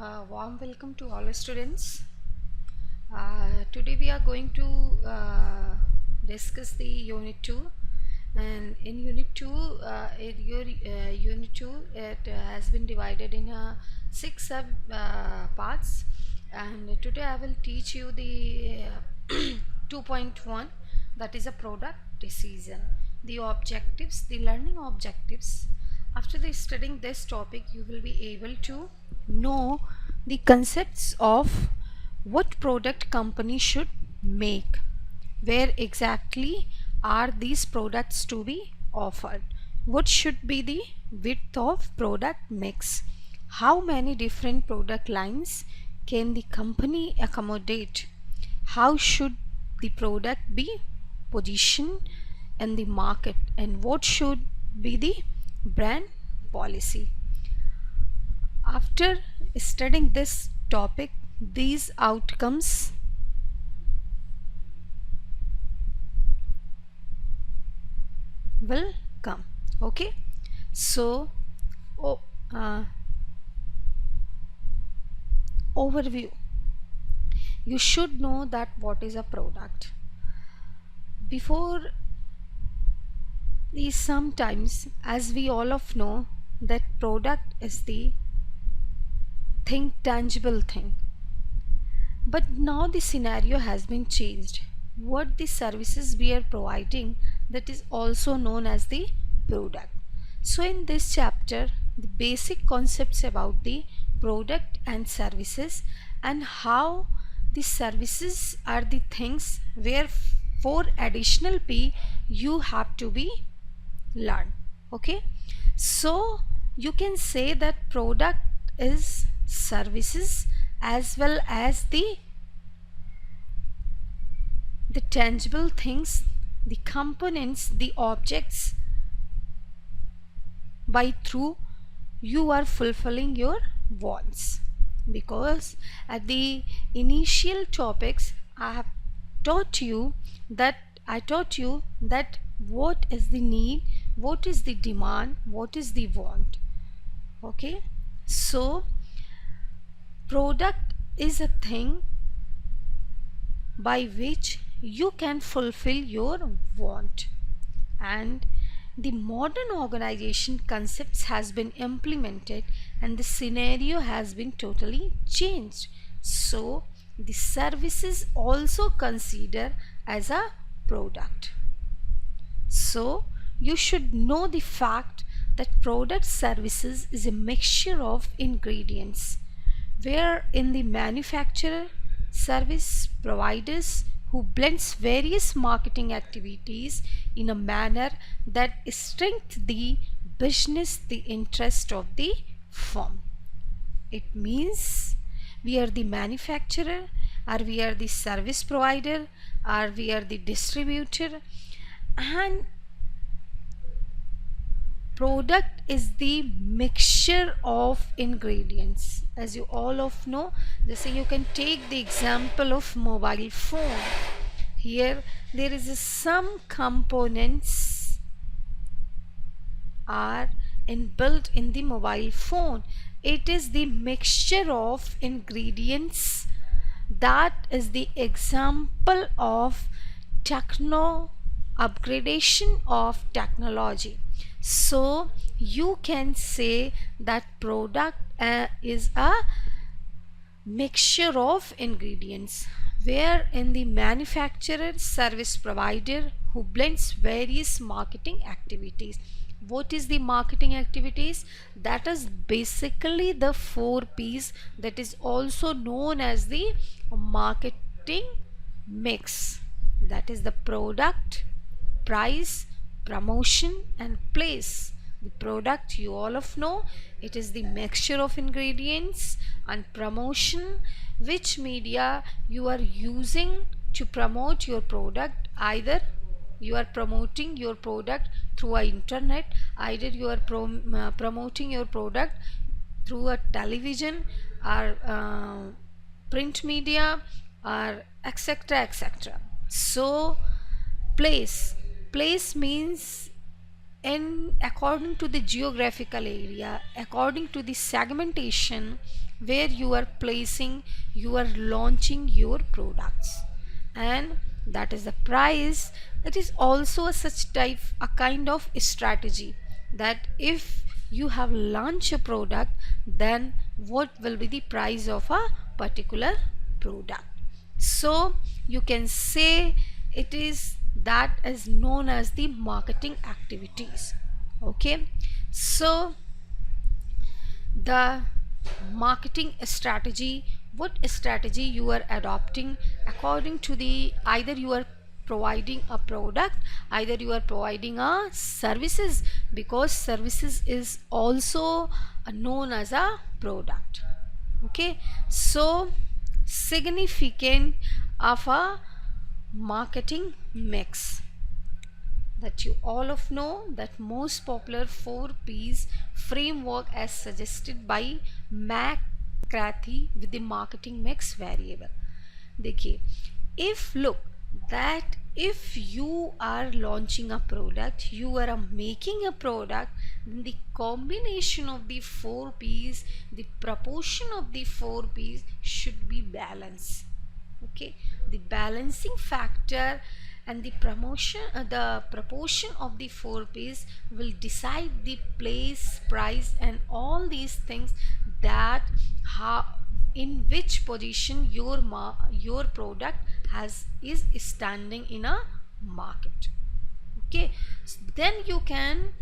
Warm welcome to all students. Today we are going to discuss the Unit 2, and in Unit 2, Unit 2 has been divided in 6 sub parts, and today I will teach you the 2.1, that is a product decision, the objectives, the learning objectives. After studying this topic, you will be able to know the concepts of what product company should make, where exactly are these products to be offered, what should be the width of product mix, how many different product lines can the company accommodate, how should the product be positioned in the market, and what should be the brand policy. After studying this topic, these outcomes will come. Okay, so overview. You should know that what is a product. Before these, sometimes, as we all of know, that product is the thing, tangible thing. But now the scenario has been changed. What the services we are providing, that is also known as the product. So in this chapter, the basic concepts about the product and services, and how the services are the things where for additional P you have to be learned. Okay, so you can say that product is services as well as the tangible things, the components, the objects by through you are fulfilling your wants. Because at the initial topics I have taught you that what is the need, what is the demand, what is the want. Okay, so product is a thing by which you can fulfill your want, and the modern organization concepts has been implemented and the scenario has been totally changed. So the services also consider as a product. So you should know the fact that product services is a mixture of ingredients, where in the manufacturer, service providers who blends various marketing activities in a manner that strengthens the business, the interest of the firm. It means we are the manufacturer, or we are the service provider, or we are the distributor, and product is the mixture of ingredients. As you all of know, just say you can take the example of mobile phone. Here there is some components are inbuilt in the mobile phone. It is the mixture of ingredients. That is the example of upgradation of technology. So you can say that product is a mixture of ingredients, where in the manufacturer, service provider who blends various marketing activities. What is the marketing activities? That is basically the 4 P's, that is also known as the marketing mix. That is the product, price, promotion, and place. The product, you all of know, it is the mixture of ingredients, and promotion, which media you are using to promote your product. Either you are promoting your product through a internet, either you are promoting your product through a television, or print media, or etc etc. So place means in according to the geographical area, according to the segmentation, where you are placing, you are launching your products, and that is the price. It is also a such type, a kind of strategy, that if you have launched a product, then what will be the price of a particular product. So you can say it is, that is known as the marketing activities. Okay, so the marketing strategy, what strategy you are adopting according to the, either you are providing a product, either you are providing a services, because services is also known as a product. Okay, so significant of a marketing mix, that you all of know that most popular 4Ps framework as suggested by McCarthy with the marketing mix variable. देखिए, if look that if you are launching a product, you are making a product, then the combination of the 4Ps, the proportion of the 4Ps should be balanced. Okay, the balancing factor and the proportion of the 4Ps will decide the place, price, and all these things, that how, in which position your product is standing in a market. Okay, so then you can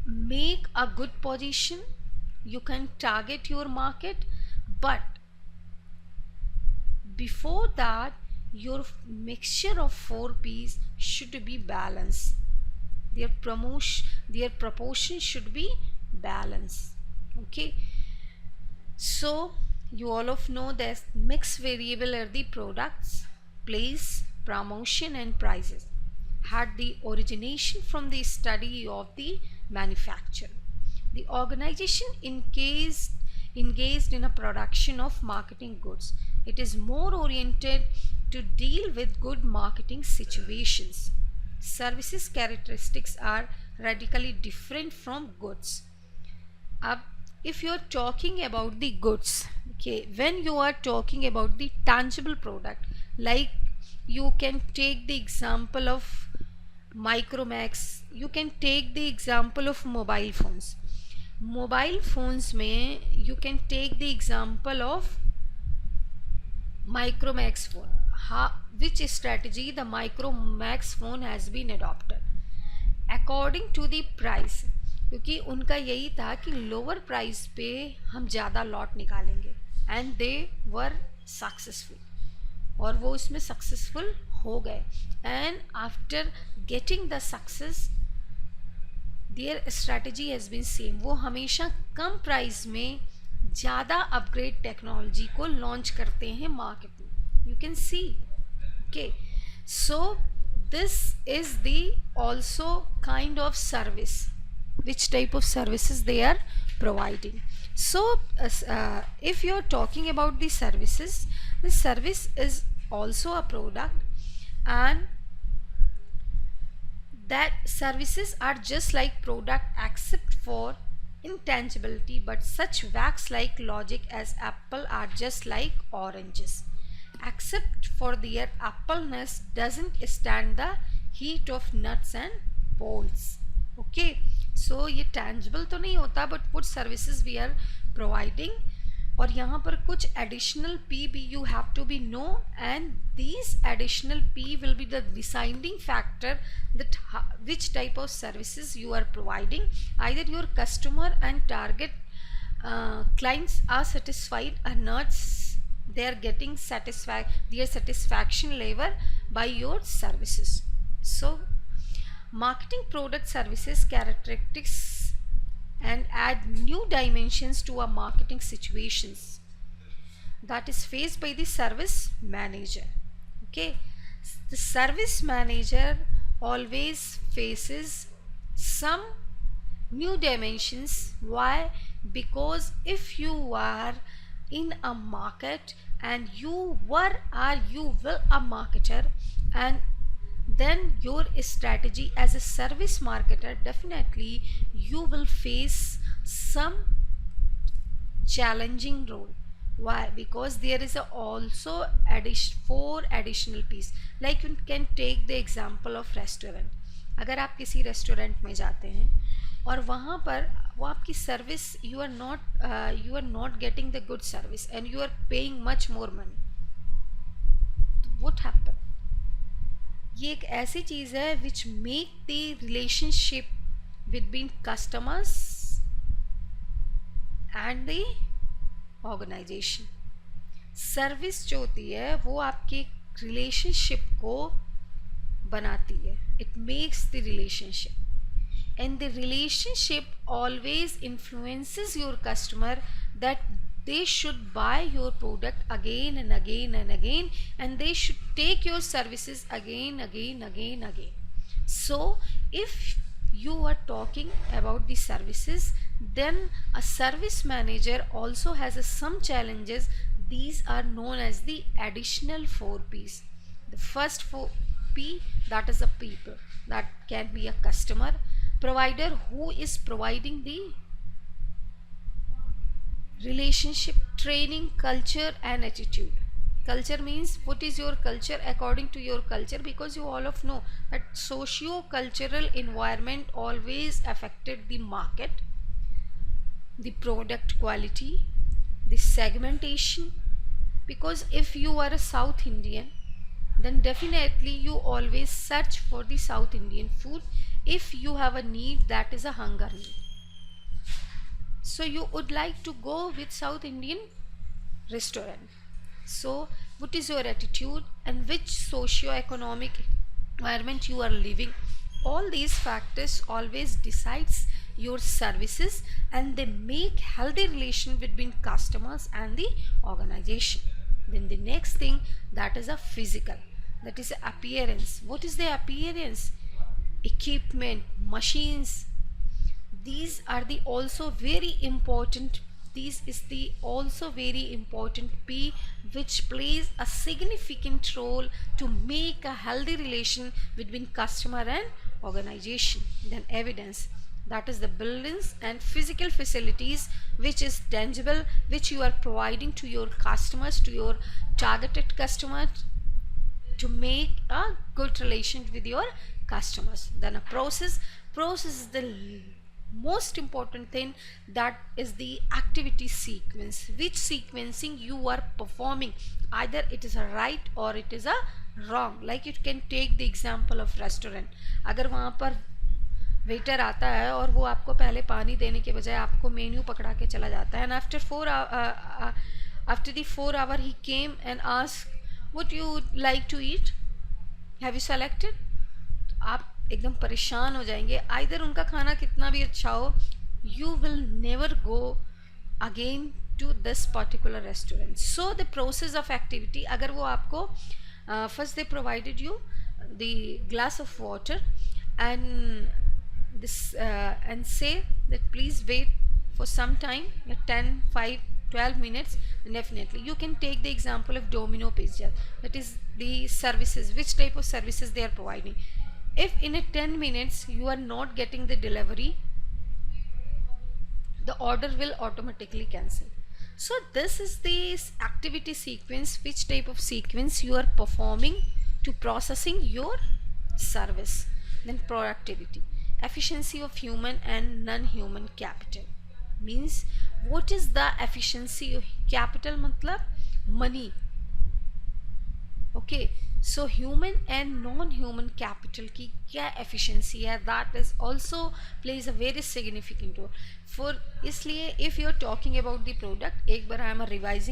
make a good position, you can target your market, but before that your mixture of 4Ps should be balanced, their proportion should be balanced. Okay, so you all of know that mix variable are the products, place, promotion, and prices had the origination from the study of the manufacturer. The organization engaged in a production of marketing goods. It is more oriented to deal with good marketing situations. Services characteristics are radically different from goods. If you are talking about the goods, okay, when you are talking about the tangible product, like you can take the example of Micromax, you can take the example of mobile phones. Mobile phones में you can take the example of Micromax phone. Which strategy the Micromax phone has been adopted? According to the price, क्योंकि उनका यही था कि lower price पे हम ज़्यादा lot निकालेंगे, एंड दे वर सक्सेसफुल, और वो इसमें सक्सेसफुल हो गए, and after getting the success their strategy has been same, वो हमेशा कम प्राइस में ज़्यादा अपग्रेड टेक्नोलॉजी को लॉन्च करते हैं मार्केट में. You can see. Okay, so this is the also kind of service, which type of services they are providing. So if you are talking about the services, the service is also a product, and that services are just like product except for intangibility, but such wax like logic as apple are just like oranges, except for their appleness doesn't stand the heat of nuts and bolts. Okay, so ये tangible तो नहीं होता, but what services we are providing, और यहाँ पर कुछ additional P भी you have to be know, and these additional P will be the deciding factor that which type of services you are providing. Either your customer and target clients are satisfied or not, they are getting their satisfaction level by your services. So marketing product services characteristics and add new dimensions to our marketing situations that is faced by the service manager. Okay, the service manager always faces some new dimensions. Why? Because if you are in a market and you were or you will a marketer, and then your strategy as a service marketer, definitely you will face some challenging role. Why? Because there is also four additional piece. Like you can take the example of restaurant. अगर आप किसी restaurant में जाते हैं और वहाँ पर वो आपकी service, you are not getting the good service and you are paying much more money, what happen? ये एक ऐसी चीज़ है which make the relationship between customers and the organization. Service जो होती है वो आपके रिलेशनशिप को बनाती है. It makes the relationship and the relationship always influences your customer that they should buy your product again and again and again, and they should take your services again. So if you are talking about the services, then a service manager also has some challenges. These are known as the additional 4 P's. The first 4 P, that is a people, that can be a customer, provider who is providing the relationship, training, culture and attitude. Culture means what is your culture according to your culture, because you all of know that socio-cultural environment always affected the market, the product quality, the segmentation. Because if you are a South Indian, then definitely you always search for the South Indian food if you have a need, that is a hunger need. So you would like to go with South Indian restaurant. So what is your attitude and which socio-economic environment you are living? All these factors always decides your services, and they make healthy relation between customers and the organization. Then the next thing, that is a physical, that is appearance. What is the appearance? Equipment, machines, these are the also very important. This is the also very important P, which plays a significant role to make a healthy relation between customer and organization. Then evidence, that is the buildings and physical facilities which is tangible, which you are providing to your customers, to your targeted customers, to make a good relation with your customers. Then a process is the most important thing, that is the activity sequence, which sequencing you are performing, either it is a right or it is a wrong. Like you can take the example of restaurant. अगर वहाँ पर waiter आता है और वो आपको पहले पानी देने के बजाय आपको मेन्यू पकड़ा के चला जाता है, and after the 4 hour he came and asked what you would like to eat, have you selected? तो आप एकदम परेशान हो जाएंगे. आइदर उनका खाना कितना भी अच्छा हो, you will never go again to this particular restaurant. So the process of activity, अगर वो आपको first they provided you the glass of water and say that please wait for some time, 10, 5, 12 minutes, then definitely you can take the example of Domino Pizza. That is the services, which type of services they are providing. If in a 10 minutes you are not getting the delivery, the order will automatically cancel. So this is the activity sequence, which type of sequence you are performing to processing your service. Then productivity, efficiency of human and non-human capital. Means what is the efficiency of capital? matlab money. Okay, so human and non-human capital की क्या efficiency है, that is also plays a very significant role for. इसलिए if you are talking about the product, एक बार I am revising